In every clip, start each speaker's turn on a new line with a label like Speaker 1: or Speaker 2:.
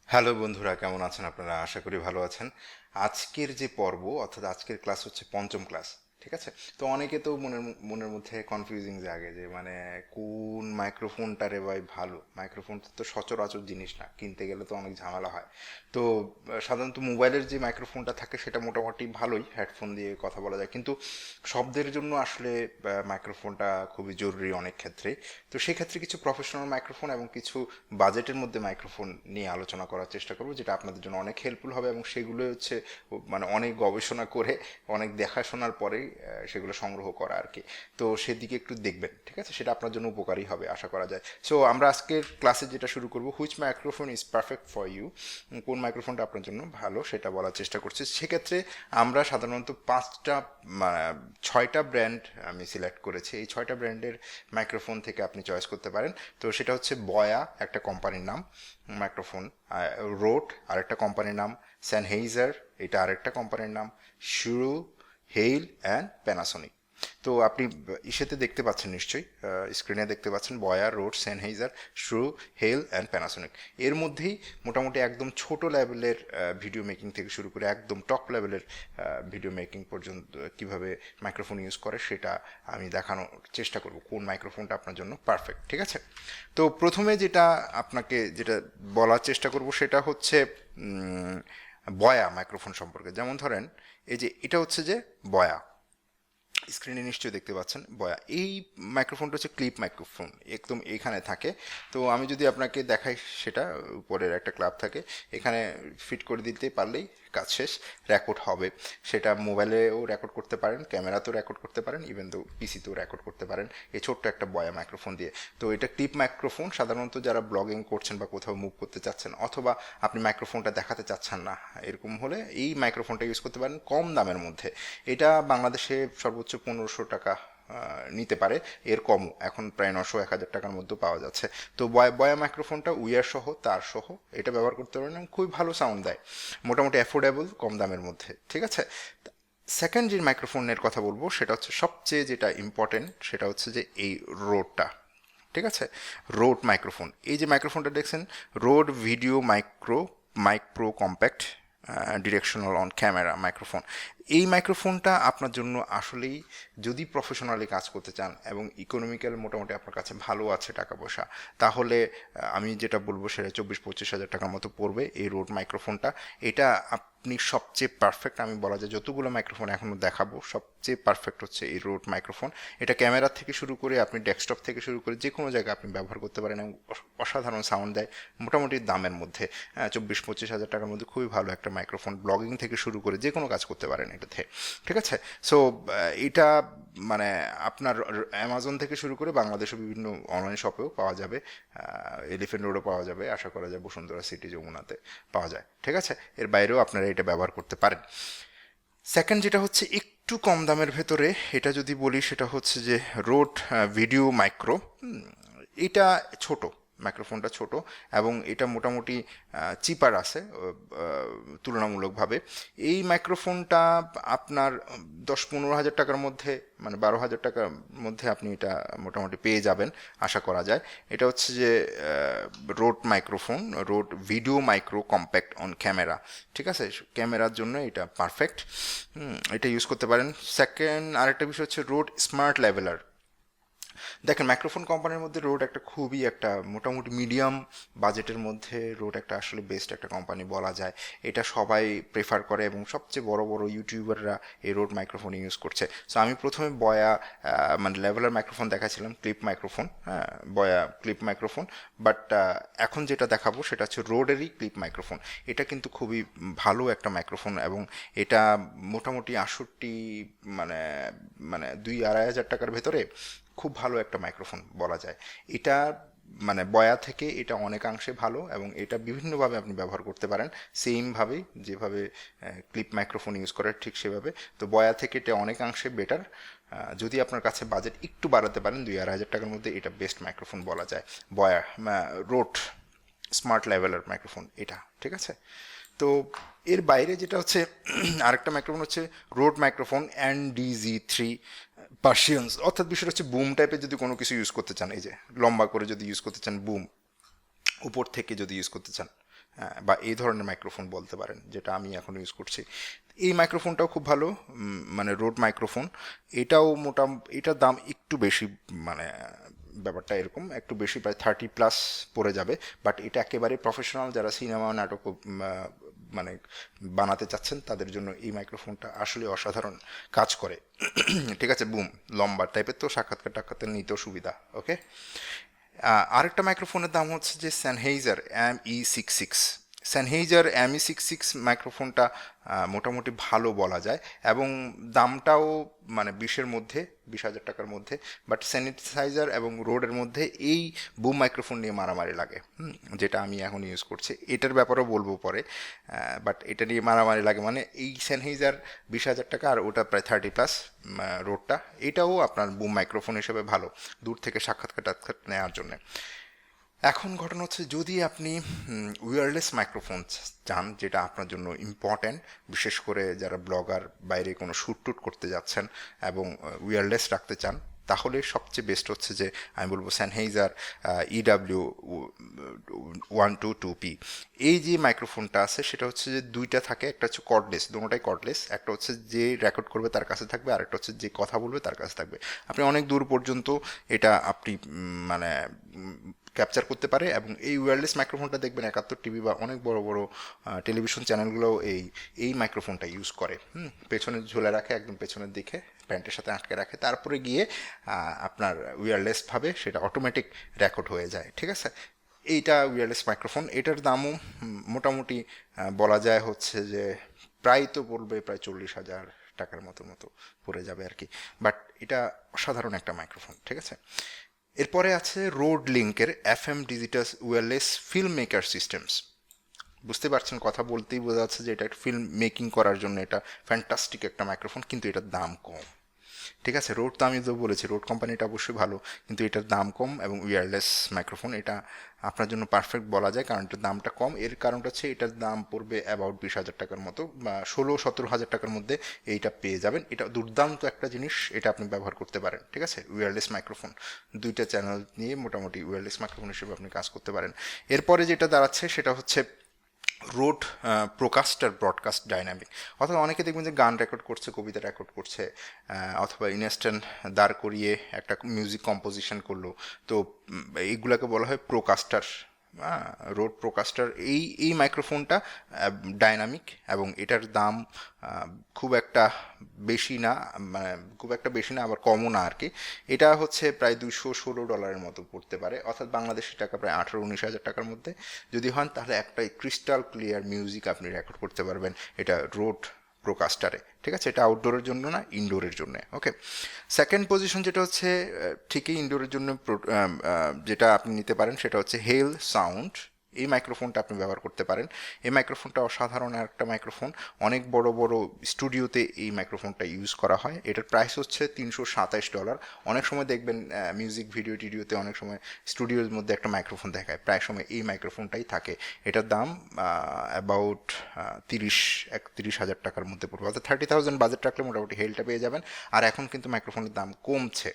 Speaker 1: Hello বন্ধুরা, কেমন আছেন আপনারা? আশা করি ভালো আছেন। আজকের যে পর্ব অর্থাৎ আজকের ক্লাস হচ্ছে পঞ্চম ক্লাস। ঠিক আছে? তো অনেকে তো মনের মনের মধ্যে কনফিউজিং জাগে যে মানে কোন মাইক্রোফোনটা রে ভাই ভালো। মাইক্রোফোন তো সচরাচর জিনিস না, কিনতে গেলে তো অনেক ঝামেলা হয়। তো সাধারণত মোবাইলের যে মাইক্রোফোনটা থাকে সেটা মোটামুটি ভালোই, হেডফোন দিয়ে কথা বলা যায়, কিন্তু শব্দের জন্য আসলে মাইক্রোফোনটা খুবই জরুরি অনেক ক্ষেত্রে। তো সেক্ষেত্রে কিছু প্রফেশনাল মাইক্রোফোন এবং কিছু বাজেটের মধ্যে মাইক্রোফোন নিয়ে আলোচনা করার চেষ্টা করবো, যেটা আপনাদের জন্য অনেক হেল্পফুল হবে, এবং সেগুলো হচ্ছে মানে অনেক গবেষণা করে অনেক দেখাশোনার পরেই সেগুলো সংগ্রহ করা আর কি। তো সেদিকে একটু দেখবেন, ঠিক আছে? সেটা আপনার জন্য উপকারী হবে আশা করা যায়। সো আমরা আজকের ক্লাসে যেটা শুরু করবো, which microphone is perfect for you, কোন মাইক্রোফোনটা আপনার জন্য ভালো সেটা বলার চেষ্টা করছি। সেক্ষেত্রে আমরা সাধারণত ছয়টা ব্র্যান্ড আমি সিলেক্ট করেছি। এই ছয়টা ব্র্যান্ডের মাইক্রোফোন থেকে আপনি চয়েস করতে পারেন। তো সেটা হচ্ছে বয়া একটা কোম্পানির নাম মাইক্রোফোন, রোড আরেকটা কোম্পানির নাম, স্যানহেইজার এটা আরেকটা কোম্পানির নাম, শুরু, হেইল অ্যান্ড প্যানাসোনিক। তো আপনি ইসেতে দেখতে পাচ্ছেন নিশ্চয়ই, স্ক্রিনে দেখতে পাচ্ছেন বয়া, রোড, সেনহেইজার, শুরু, হেল অ্যান্ড প্যানাসোনিক। এর মধ্যেই মোটামুটি একদম ছোট লেভেলের ভিডিও মেকিং থেকে শুরু করে একদম টপ লেভেলের ভিডিও মেকিং পর্যন্ত কিভাবে মাইক্রোফোন ইউজ করে সেটা আমি দেখানোর চেষ্টা করব, কোন মাইক্রোফোনটা আপনার জন্য পারফেক্ট। ঠিক আছে? তো প্রথমে যেটা বলার চেষ্টা করব সেটা হচ্ছে বয়া মাইক্রোফোন সম্পর্কে। যেমন ধরেন, এই যে এটা হচ্ছে যে বয়া, স্ক্রিনে নিশ্চয়ই দেখতে পাচ্ছেন বয়া। এই মাইক্রোফোনটা হচ্ছে ক্লিপ মাইক্রোফোন, একদম এখানে থাকে। তো আমি যদি আপনাকে দেখাই, সেটা উপরের একটা ক্লাব থাকে, এখানে ফিট করে দিতে পারলেই কাজ শেষ, রেকর্ড হবে। সেটা মোবাইলেও রেকর্ড করতে পারেন, ক্যামেরাতেও রেকর্ড করতে পারেন, ইভেন তো পিসিতেও রেকর্ড করতে পারেন এই ছোট্ট একটা বয়া মাইক্রোফোন দিয়ে। তো এটা ক্লিপ মাইক্রোফোন, সাধারণত যারা ব্লগিং করছেন বা কোথাও মুভ করতে চাচ্ছেন, অথবা আপনি মাইক্রোফোনটা দেখাতে চাচ্ছেন না, এরকম হলে এই মাইক্রোফোনটা ইউজ করতে পারেন কম দামের মধ্যে। এটা বাংলাদেশে সর্বোচ্চ 1500 টাকা নিতে পারে, এর কমও এখন প্রায় 900-1000 টাকার মধ্যে পাওয়া যাচ্ছে। তো বয়া মাইক্রোফোনটা উইয়ার সহ, তার সহ এটা ব্যবহার করতে পারেন এবং খুবই ভালো সাউন্ড দেয়, মোটামুটি অ্যাফোর্ডেবল, কম দামের মধ্যে। ঠিক আছে? সেকেন্ড যে মাইক্রোফোনের কথা বলবো সেটা হচ্ছে সবচেয়ে যেটা ইম্পর্টেন্ট, সেটা হচ্ছে যে এই রোডটা। ঠিক আছে? রোড মাইক্রোফোন, এই যে মাইক্রোফোনটা দেখছেন, road video micro compact directional on camera microphone. এই মাইক্রোফোনটা আপনার জন্য আসলেই, যদি প্রফেশনালি কাজ করতে চান এবং ইকোনমিক্যাল মোটামুটি আপনার কাছে ভালো আছে টাকা পয়সা, তাহলে আমি যেটা বলবো সেটা 24-25 হাজার টাকার মতো পড়বে এই রোড মাইক্রোফোনটা। এটা আপনি সবচেয়ে পারফেক্ট, আমি বলা যায় যতগুলো মাইক্রোফোন এখনও দেখাবো সবচেয়ে পারফেক্ট হচ্ছে এই রোড মাইক্রোফোন। এটা ক্যামেরা থেকে শুরু করে আপনি ডেস্কটপ থেকে শুরু করে যে কোনো জায়গায় আপনি ব্যবহার করতে পারেন এবং অসাধারণ সাউন্ড দেয় মোটামুটি দামের মধ্যে। 24-25 হাজার টাকার মধ্যে খুবই ভালো একটা মাইক্রোফোন, ব্লগিং থেকে শুরু করে যে কোনো কাজ করতে পারেন এটাতে। ঠিক আছে? সো এটা মানে আপনার অ্যামাজন থেকে শুরু করে বাংলাদেশের বিভিন্ন অনলাইন শপেও পাওয়া যাবে, এলিফেন্ট রোডও পাওয়া যাবে, আশা করা যায় বসুন্ধরা সিটি, যমুনাতে পাওয়া যায়। ঠিক আছে? এর বাইরেও আপনারা এটা ব্যবহার করতে পারেন। সেকেন্ড যেটা হচ্ছে একটু কম দামের ভেতরে, এটা যদি বলি সেটা হচ্ছে যে রোড ভিডিও মাইক্রো। এটা ছোট, মাইক্রোফোনটা ছোট এবং এটা মোটামুটি চিপার আছে তুলনামূলকভাবে। এই মাইক্রোফোনটা আপনার 10-15 হাজার টাকার মধ্যে, মানে 12 হাজার টাকার মধ্যে আপনি এটা মোটামুটি পেয়ে যাবেন আশা করা যায়। এটা হচ্ছে যে road microphone, road video micro compact on camera. ঠিক আছে? ক্যামেরার জন্য এটা পারফেক্ট, এটা ইউজ করতে পারেন। সেকেন্ড আরেকটা বিষয় হচ্ছে রোড স্মার্ট লেভেলার। দেখেন, মাইক্রোফোন কোম্পানির মধ্যে রোড একটা খুবই একটা মোটামুটি মিডিয়াম বাজেটের মধ্যে রোড একটা আসলে বেস্ট একটা কোম্পানি বলা যায়। এটা সবাই প্রেফার করে এবং সবচেয়ে বড় বড় ইউটিউবাররা এই রোড মাইক্রোফোন ইউজ করছে। সো আমি প্রথমে বয়া মানে লেভেলার মাইক্রোফোন দেখাছিলাম, ক্লিপ মাইক্রোফোন, হ্যাঁ, বয়া ক্লিপ মাইক্রোফোন। বাট এখন যেটা দেখাবো সেটা হচ্ছে রোডেরই ক্লিপ মাইক্রোফোন। এটা কিন্তু খুবই ভালো একটা মাইক্রোফোন এবং এটা মোটামুটি 68 মানে মানে 2-2.5 হাজার টাকার ভেতরে খুব ভালো একটা মাইক্রোফোন বলা যায়। এটা মানে বয়া থেকে এটা অনেকাংশে ভালো এবং এটা বিভিন্নভাবে আপনি ব্যবহার করতে পারেন, সেমভাবেই যেভাবে ক্লিপ মাইক্রোফোন ইউজ করে ঠিক সেভাবে। তো বয়া থেকে এটা অনেকাংশে বেটার। যদি আপনার কাছে বাজেট একটু বাড়াতে পারেন, 2-2.5 হাজার টাকার মধ্যে এটা বেস্ট মাইক্রোফোন বলা যায়। বয়া রোড স্মার্ট লেভেলের মাইক্রোফোন এটা। ঠিক আছে? তো এর বাইরে যেটা হচ্ছে আরেকটা মাইক্রোফোন হচ্ছে রোড মাইক্রোফোন NDZ3 পার্সিয়ান্স, অর্থাৎ বিষয়টা হচ্ছে বুম টাইপের যদি কোনো কিছু ইউজ করতে চান, এই যে লম্বা করে যদি ইউজ করতে চান, বুম উপর থেকে যদি ইউজ করতে চান, বা এই ধরনের মাইক্রোফোন বলতে পারেন, যেটা আমি এখন ইউজ করছি। এই মাইক্রোফোনটাও খুব ভালো, মানে রোড মাইক্রোফোন। এটাও এটার দাম একটু বেশি, মানে ব্যাপারটা এরকম একটু বেশি, প্রায় 30+ পড়ে যাবে। বাট এটা একেবারে প্রফেশনাল, যারা সিনেমা নাটক মানে বানাতে চাচ্ছেন তাদের জন্য এই মাইক্রোফোনটা আসলে অসাধারণ কাজ করে। ঠিক আছে, বুম লম্বা টাইপের, তো সাক্ষাৎকার টাক্ষাৎকার নিতেও সুবিধা। ওকে, আরেকটা মাইক্রোফোনের দাম হচ্ছে যে Sennheiser ME66। Sennheiser ME66 মাইক্রোফোনটা মোটামুটি ভালো বলা যায়, এবং দামটাও মানে 20,000 টাকার মধ্যে। বাট Sennheiser এবং রোডের মধ্যে এই বুম মাইক্রোফোন নিয়ে মারামারি লাগে, যেটা আমি এখন ইউজ করছি, এটার ব্যাপারেও বলবো পরে। বাট এটা নিয়ে মারামারি লাগে, মানে এই Sennheiser 20,000 টাকা আর ওটা প্রায় 30+, রোডটা। এটাও আপনার বুম মাইক্রোফোন হিসেবে ভালো, দূর থেকে সাক্ষাৎকার টাক্ষাৎ নেওয়ার জন্য। এখন ঘটনা হচ্ছে, যদি আপনি ওয়্যারলেস মাইক্রোফোন চান, যেটা আপনার জন্য ইম্পর্ট্যান্ট, বিশেষ করে যারা ব্লগার, বাইরে কোনো শ্যুট টুট করতে যাচ্ছেন এবং ওয়্যারলেস রাখতে চান, তাহলে সবচেয়ে বেস্ট হচ্ছে যে আমি বলবো Sennheiser EW122P। এই যে মাইক্রোফোনটা আছে সেটা হচ্ছে যে দুইটা থাকে, একটা হচ্ছে কর্ডলেস, দুটোটাই কর্ডলেস। একটা হচ্ছে যে রেকর্ড করবে তার কাছে থাকবে, আর একটা হচ্ছে যে কথা বলবে তার কাছে থাকবে। আপনি অনেক দূর পর্যন্ত এটা আপনি মানে ক্যাপচার করতে পারে। এবং এই ওয়্যারলেস মাইক্রোফোনটা দেখবেন 71 টিভি বা অনেক বড় বড় টেলিভিশন চ্যানেলগুলো এই মাইক্রোফোনটা ইউজ করে। পেছনে ঝুলে রাখে, একদম পেছনের দিকে প্যান্টের সাথে আটকে রাখে, তারপরে গিয়ে আপনার ওয়্যারলেসভাবে সেটা অটোমেটিক রেকর্ড হয়ে যায়। ঠিক আছে, এইটা ওয়্যারলেস মাইক্রোফোন। এটার দামও মোটামুটি বলা যায় হচ্ছে যে প্রায় তো বলবে প্রায় 40,000 টাকার মতো পড়ে যাবে আর কি। বাট এটা অসাধারণ একটা মাইক্রোফোন। ঠিক আছে, এরপরে আছে রোড লিঙ্কের FM digital wireless film maker systems. বুঝতে পারছেন, কথা বলতেই বোঝা যাচ্ছে যে এটা একটা ফিল্ম মেকিং করার জন্য এটা ফ্যান্টাস্টিক একটা মাইক্রোফোন, কিন্তু এটার দাম কম। ঠিক আছে, রোড তো আমি তো বলেছি রোড কোম্পানিটা অবশ্যই ভালো, কিন্তু এটার দাম কম এবং ওয়্যারলেস মাইক্রোফোন এটা আপনার জন্য পারফেক্ট বলা যায়, কারণ এটার দামটা কম। এর কারণটা হচ্ছে এটার দাম পড়বে অ্যাবাউট 20,000 টাকার মতো, বা 16-17 হাজার টাকার মধ্যে এইটা পেয়ে যাবেন। এটা দুর্দান্ত একটা জিনিস, এটা আপনি ব্যবহার করতে পারেন। ঠিক আছে, ওয়্যারলেস মাইক্রোফোন, দুইটা চ্যানেল নিয়ে মোটামুটি ওয়্যারলেস মাইক্রোফোন হিসেবে আপনি কাজ করতে পারেন। এরপরে যেটা দাঁড়াচ্ছে সেটা হচ্ছে রোড প্রোকাস্টার ব্রডকাস্ট ডাইনামিক। অথবা অনেকে দেখবেন যে গান রেকর্ড করছে, কবিতা রেকর্ড করছে, অথবা ইনস্ট্যান্ট দাঁড় করিয়ে একটা মিউজিক কম্পোজিশন করলো, তো এইগুলাকে বলা হয় প্রোকাস্টার। রোড প্রোকাস্টার এই মাইক্রোফোনটা ডাইনামিক, এবং এটার দাম খুব একটা বেশি না, মানে খুব একটা বেশি না আবার কমও না আর কি। এটা হচ্ছে প্রায় $216 মতো পড়তে পারে, অর্থাৎ বাংলাদেশি টাকা প্রায় 18-19 হাজার টাকার মধ্যে যদি হন, তাহলে একটা ক্রিস্টাল ক্লিয়ার মিউজিক আপনি রেকর্ড করতে পারবেন এটা রোড প্রোকাস্টারে। ঠিক আছে, এটা আউটডোরের জন্য না, ইনডোরের জন্য। ওকে, সেকেন্ড পজিশন যেটা হচ্ছে ঠিকই ইনডোরের জন্য, যেটা আপনি নিতে পারেন সেটা হচ্ছে হেল সাউন্ড। এই মাইক্রোফোনটা আপনি ব্যবহার করতে পারেন। এই মাইক্রোফোনটা অসাধারণ একটা মাইক্রোফোন, অনেক বড় বড় স্টুডিওতে এই মাইক্রোফোনটা ইউজ করা হয়। এটার প্রাইস হচ্ছে $327। অনেক সময় দেখবেন মিউজিক ভিডিও টিডিওতে অনেক সময় স্টুডিওর মধ্যে একটা মাইক্রোফোন দেখায়, প্রায় সময় এই মাইক্রোফোনটাই থাকে। এটার দাম অ্যাবাউট 30-31 হাজার টাকার মধ্যে পড়বে, অর্থাৎ 30,000 বাজেট রাখলে মোটামুটি হেলটা পেয়ে যাবেন। আর এখন কিন্তু মাইক্রোফোনের দাম কমছে,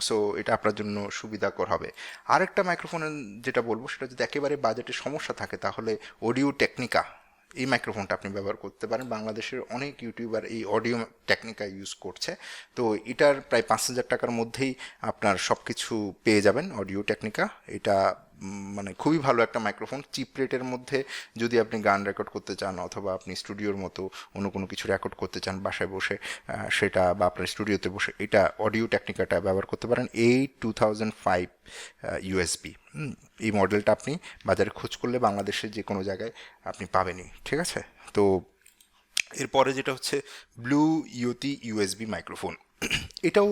Speaker 1: সো এটা আপনার জন্য সুবিধাকর হবে। আরেকটা মাইক্রোফোনের যেটা বলবো সেটা যদি একেবারে বাজেটের সমস্যা থাকে, তাহলে অডিও টেকনিকা এই মাইক্রোফোনটা আপনি ব্যবহার করতে পারেন। বাংলাদেশের অনেক ইউটিউবার এই অডিও টেকনিকা ইউজ করছে, তো এটার প্রায় 5,000 টাকার মধ্যেই আপনার সব কিছু পেয়ে যাবেন অডিও টেকনিকা। এটা মানে খুবই ভালো একটা মাইক্রোফোন, চিপ রেটের মধ্যে। যদি আপনি গান রেকর্ড করতে চান, অথবা আপনি স্টুডিওর মতো অন্য কোনো কিছু রেকর্ড করতে চান বাসায় বসে, সেটা বা আপনার স্টুডিওতে বসে, এটা অডিও টেকনিকাটা ব্যবহার করতে পারেন। এই 2005 ইউএসবি, এই মডেলটা আপনি বাজারে খোঁজ করলে বাংলাদেশের যে কোনো জায়গায় আপনি পাবেনই। ঠিক আছে, তো এরপরে যেটা হচ্ছে ব্লু ইয়োতি ইউএসবি মাইক্রোফোন। এটাও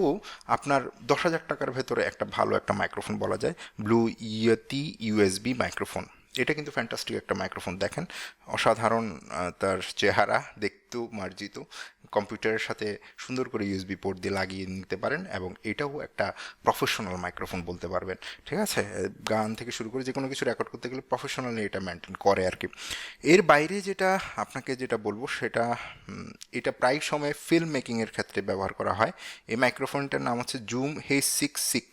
Speaker 1: আপনার 10,000 টাকার ভেতরে একটা ভালো একটা মাইক্রোফোন বলা যায়, ব্লু ইয়োতি ইউএসবি মাইক্রোফোন। এটা কিন্তু ফ্যান্টাস্টিক একটা মাইক্রোফোন, দেখেন অসাধারণ তার চেহারা, দেখতেও মার্জিত, কম্পিউটারের সাথে সুন্দর করে ইউএসবি পোর্ট দিয়ে লাগিয়ে নিতে পারেন, এবং এটাও একটা প্রফেশনাল মাইক্রোফোন বলতে পারবেন। ঠিক আছে, গান থেকে শুরু করে যে কোনো কিছু রেকর্ড করতে গেলে প্রফেশনালি এটা মেনটেন করে আর কি। এর বাইরে যেটা আপনাকে যেটা বলবো সেটা, এটা প্রায় সময় ফিল্ম মেকিংয়ের ক্ষেত্রে ব্যবহার করা হয়। এই মাইক্রোফোনটার নাম হচ্ছে জুম H66।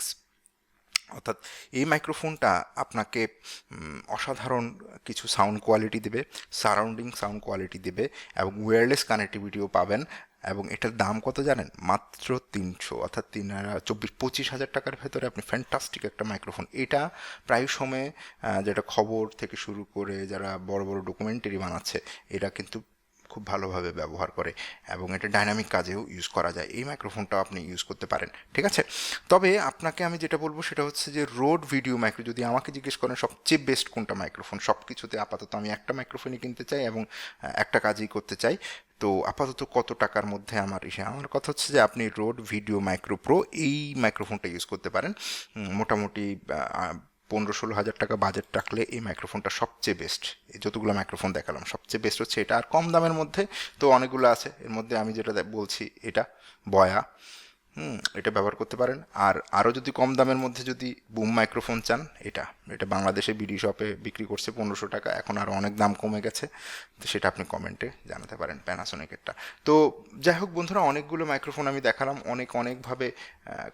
Speaker 1: অর্থাৎ এই মাইক্রোফোনটা আপনাকে অসাধারণ কিছু সাউন্ড কোয়ালিটি দেবে, সারাউন্ডিং সাউন্ড কোয়ালিটি দেবে, এবং ওয়্যারলেস কানেক্টিভিটিও পাবেন। এবং এটার দাম কত জানেন? মাত্র 300, অর্থাৎ 25,000 টাকার ভেতরে আপনি ফ্যান্টাস্টিক একটা মাইক্রোফোন। এটা প্রায় সময় যেটা খবর থেকে শুরু করে যারা বড় বড় ডকুমেন্টারি বানাচ্ছে, এটা কিন্তু খুব ভালোভাবে ব্যবহার করে, এবং এটা ডাইনামিক কাজেও ইউজ করা যায়। এই মাইক্রোফোনটাও আপনি ইউজ করতে পারেন, ঠিক আছে? তবে আপনাকে আমি যেটা বলবো সেটা হচ্ছে যে রোড ভিডিও মাইক্রো, যদি আমাকে জিজ্ঞেস করেন সবচেয়ে বেস্ট কোনটা মাইক্রোফোন, সব কিছুতে আপাতত আমি একটা মাইক্রোফোনই কিনতে চাই এবং একটা কাজই করতে চাই। তো আপাতত কত টাকার মধ্যে আমার কথা হচ্ছে যে আপনি রোড ভিডিও মাইক্রো প্রো এই মাইক্রোফোনটা ইউজ করতে পারেন। মোটামুটি 15-16 হাজার টাকা বাজেট রাখলে এই মাইক্রোফোনটা সবচেয়ে বেস্ট। যতগুলো মাইক্রোফোন দেখালাম সবচেয়ে বেস্ট হচ্ছে এটা। আর কম দামের মধ্যে তো অনেকগুলো আছে, এর মধ্যে আমি যেটা বলছি এটা বয়া, এটা ব্যবহার করতে পারেন। আর আরও যদি কম দামের মধ্যে যদি বুম মাইক্রোফোন চান, এটা এটা বাংলাদেশে বিডি শপে বিক্রি করছে 1500 টাকা, এখন আরও অনেক দাম কমে গেছে, তো সেটা আপনি কমেন্টে জানাতে পারেন প্যানাসোনিকেরটা। তো যাই হোক বন্ধুরা, অনেকগুলো মাইক্রোফোন আমি দেখালাম, অনেকভাবে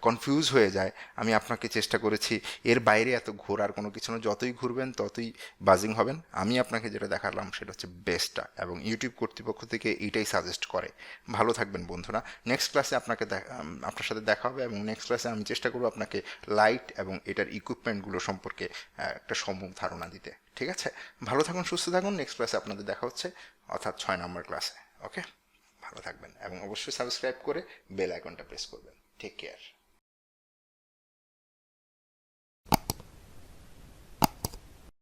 Speaker 1: কনফিউজ হয়ে যায়। আমি আপনাকে চেষ্টা করেছি এর বাইরে এত ঘোরার কোনো কিছু না, যতই ঘুরবেন ততই বাজিং হবেন। আমি আপনাকে যেটা দেখালাম সেটা হচ্ছে বেস্টটা, এবং ইউটিউব কর্তৃপক্ষ থেকে এইটাই সাজেস্ট করে। ভালো থাকবেন বন্ধুরা। নেক্সট ক্লাসে আপনার সাথে দেখা হবে, এবং নেক্সট ক্লাসে আমি চেষ্টা করবো আপনাকে লাইট এবং এটার ইকুইপমেন্টগুলো সম্পর্কে একটা সম্যক ধারণা দিতে, ঠিক আছে? ভালো থাকুন, সুস্থ থাকুন। নেক্সট ক্লাসে আপনাদের দেখা হচ্ছে, অর্থাৎ 6 নম্বর ক্লাসে। ওকে, ভালো থাকবেন, এবং অবশ্যই সাবস্ক্রাইব করে বেল আইকনটা প্রেস করবেন। Take care.